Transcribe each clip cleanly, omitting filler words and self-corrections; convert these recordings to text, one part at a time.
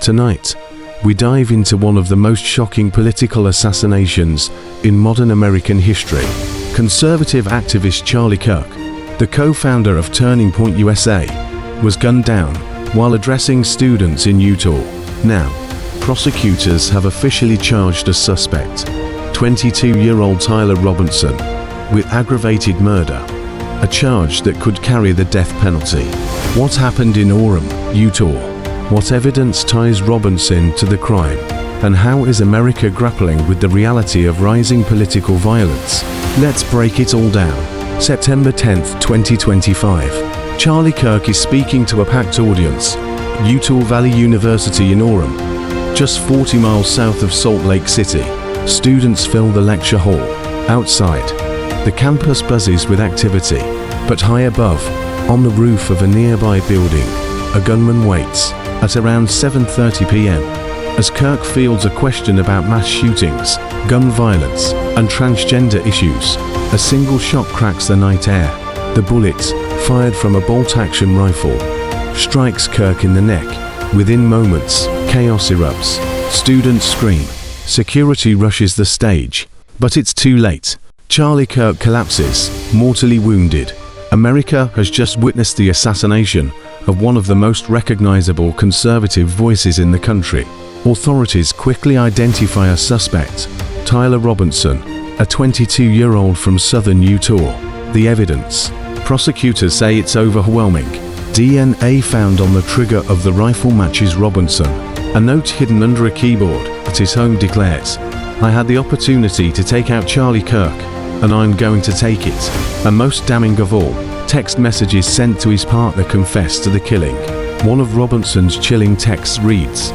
Tonight, we dive into one of the most shocking political assassinations in modern American history. Conservative activist Charlie Kirk, the co-founder of Turning Point USA, was gunned down while addressing students in Utah. Now, prosecutors have officially charged a suspect, 22-year-old Tyler Robinson, with aggravated murder, a charge that could carry the death penalty. What happened in Orem, Utah? What evidence ties Robinson to the crime? And how is America grappling with the reality of rising political violence? Let's break it all down. September 10th, 2025. Charlie Kirk is speaking to a packed audience. Utah Valley University in Orem, just 40 miles south of Salt Lake City. Students fill the lecture hall. Outside, the campus buzzes with activity, but high above, on the roof of a nearby building, a gunman waits. At around 7:30 p.m., as Kirk fields a question about mass shootings, gun violence, and transgender issues, a single shot cracks the night air. The bullet, fired from a bolt-action rifle, strikes Kirk in the neck. Within moments, chaos erupts. Students scream. Security rushes the stage. But it's too late. Charlie Kirk collapses, mortally wounded. America has just witnessed the assassination of one of the most recognizable conservative voices in the country. Authorities quickly identify a suspect, Tyler Robinson, a 22-year-old from southern Utah. The evidence. Prosecutors say it's overwhelming. DNA found on the trigger of the rifle matches Robinson. A note hidden under a keyboard at his home declares, "I had the opportunity to take out Charlie Kirk, and I'm going to take it." And most damning of all, text messages sent to his partner confess to the killing. One of Robinson's chilling texts reads,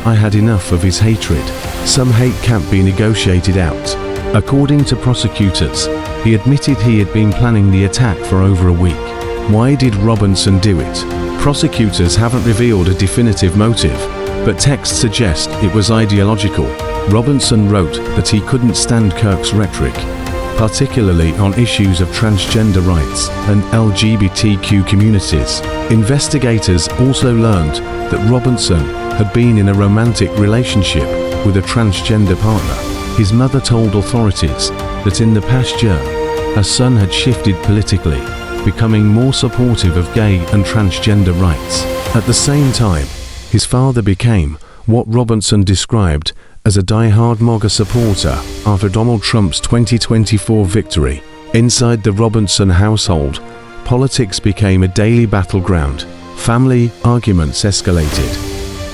"I had enough of his hatred. Some hate can't be negotiated out." According to prosecutors, he admitted he had been planning the attack for over a week. Why did Robinson do it? Prosecutors haven't revealed a definitive motive, but texts suggest it was ideological. Robinson wrote that he couldn't stand Kirk's rhetoric, particularly on issues of transgender rights and LGBTQ communities. Investigators also learned that Robinson had been in a romantic relationship with a transgender partner. His mother told authorities that in the past year, her son had shifted politically, becoming more supportive of gay and transgender rights. At the same time, his father became what Robinson described as a die-hard MAGA supporter after Donald Trump's 2024 victory. Inside the Robinson household, politics became a daily battleground. Family arguments escalated.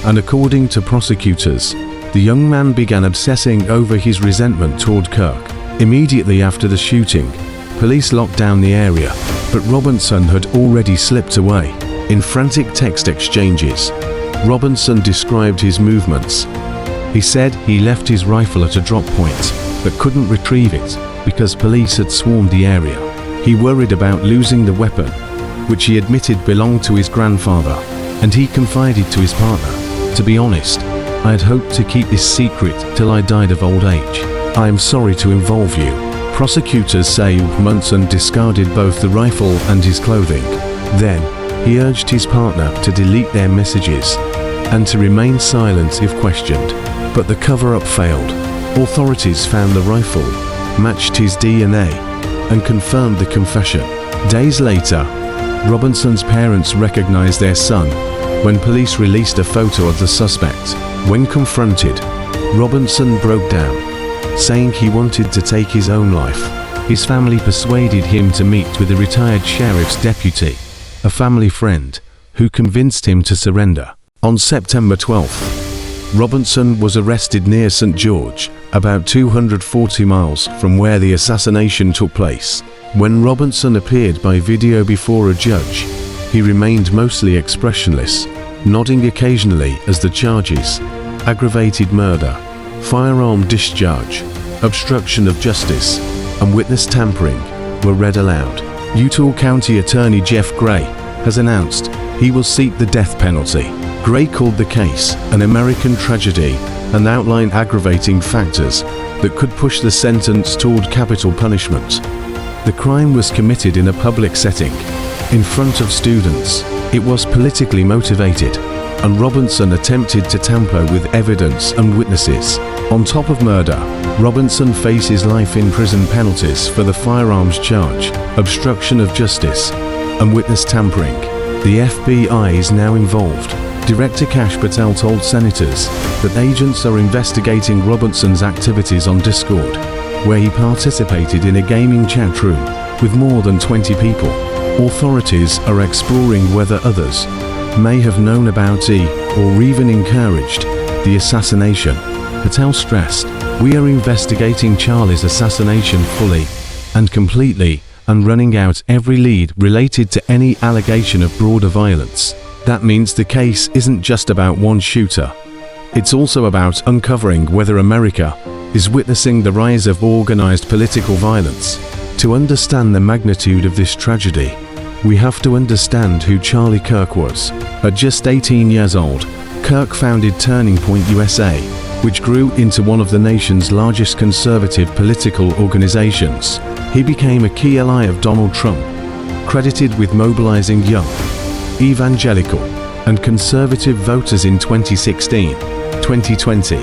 And according to prosecutors, the young man began obsessing over his resentment toward Kirk. Immediately after the shooting, police locked down the area, but Robinson had already slipped away. In frantic text exchanges, Robinson described his movements. He said he left his rifle at a drop point, but couldn't retrieve it because police had swarmed the area. He worried about losing the weapon, which he admitted belonged to his grandfather, and he confided to his partner, "To be honest, I had hoped to keep this secret till I died of old age. I am sorry to involve you." Prosecutors say Robinson discarded both the rifle and his clothing. Then, he urged his partner to delete their messages and to remain silent if questioned. But the cover-up failed. Authorities found the rifle, matched his DNA, and confirmed the confession. Days later, Robinson's parents recognized their son when police released a photo of the suspect. When confronted, Robinson broke down, saying he wanted to take his own life. His family persuaded him to meet with a retired sheriff's deputy, a family friend, who convinced him to surrender. On September 12th, Robinson was arrested near St. George, about 240 miles from where the assassination took place. When Robinson appeared by video before a judge, he remained mostly expressionless, nodding occasionally as the charges, aggravated murder, firearm discharge, obstruction of justice, and witness tampering, were read aloud. Utah County Attorney Jeff Gray has announced he will seek the death penalty. Gray called the case an American tragedy and outlined aggravating factors that could push the sentence toward capital punishment. The crime was committed in a public setting, in front of students. It was politically motivated. and Robinson attempted to tamper with evidence and witnesses. On top of murder, Robinson faces life in prison penalties for the firearms charge, obstruction of justice, and witness tampering. The FBI is now involved. Director Kash Patel told senators that agents are investigating Robinson's activities on Discord, where he participated in a gaming chat room with more than 20 people. Authorities are exploring whether others may have known about or even encouraged the assassination. Patel stressed, "We are investigating Charlie's assassination fully and completely and running out every lead related to any allegation of broader violence." That means the case isn't just about one shooter. It's also about uncovering whether America is witnessing the rise of organized political violence. To understand the magnitude of this tragedy, we have to understand who Charlie Kirk was. At just 18 years old, Kirk founded Turning Point USA, which grew into one of the nation's largest conservative political organizations. He became a key ally of Donald Trump, credited with mobilizing young, evangelical, and conservative voters in 2016, 2020,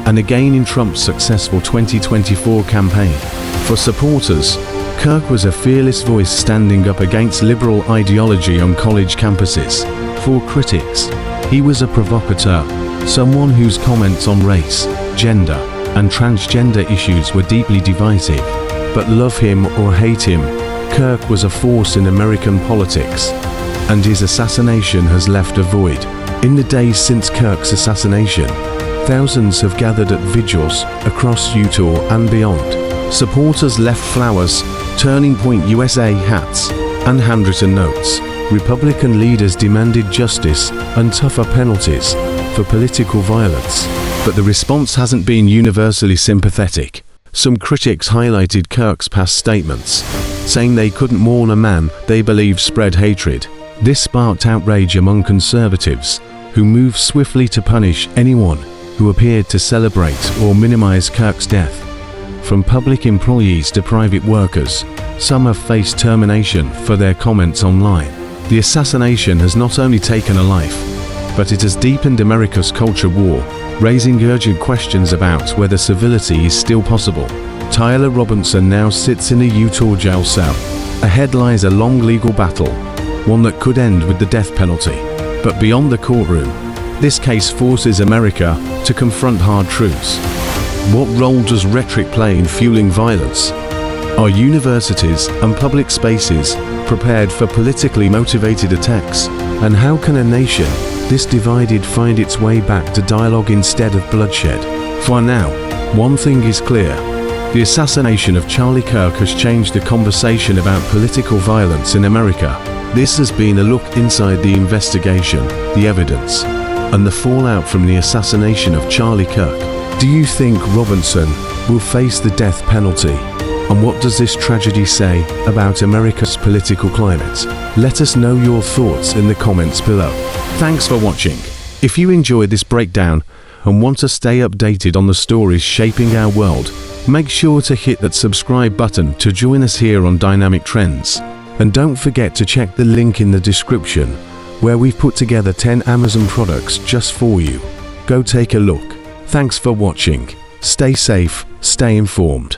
and again in Trump's successful 2024 campaign. For supporters, Kirk was a fearless voice standing up against liberal ideology on college campuses. For critics, he was a provocateur, someone whose comments on race, gender, and transgender issues were deeply divisive. But love him or hate him, Kirk was a force in American politics, and his assassination has left a void. In the days since Kirk's assassination, thousands have gathered at vigils across Utah and beyond. Supporters left flowers, Turning Point USA hats, and handwritten notes. Republican leaders demanded justice and tougher penalties for political violence, but the response hasn't been universally sympathetic. Some critics highlighted Kirk's past statements, saying they couldn't mourn a man they believe spread hatred. This sparked outrage among conservatives, who moved swiftly to punish anyone who appeared to celebrate or minimize Kirk's death. From public employees to private workers, some have faced termination for their comments online. The assassination has not only taken a life, but it has deepened America's culture war, raising urgent questions about whether civility is still possible. Tyler Robinson now sits in a Utah jail cell. Ahead lies a long legal battle, one that could end with the death penalty. But beyond the courtroom, this case forces America to confront hard truths. What role does rhetoric play in fueling violence? Are universities and public spaces prepared for politically motivated attacks? And how can a nation this divided find its way back to dialogue instead of bloodshed? For now, one thing is clear. The assassination of Charlie Kirk has changed the conversation about political violence in America. This has been a look inside the investigation, the evidence, and the fallout from the assassination of Charlie Kirk. Do you think Robinson will face the death penalty? And what does this tragedy say about America's political climate? Let us know your thoughts in the comments below. Thanks for watching. If you enjoyed this breakdown and want to stay updated on the stories shaping our world, make sure to hit that subscribe button to join us here on Dynamic Trends. And don't forget to check the link in the description, where we've put together 10 Amazon products just for you. Go take a look. Thanks for watching. Stay safe, stay informed.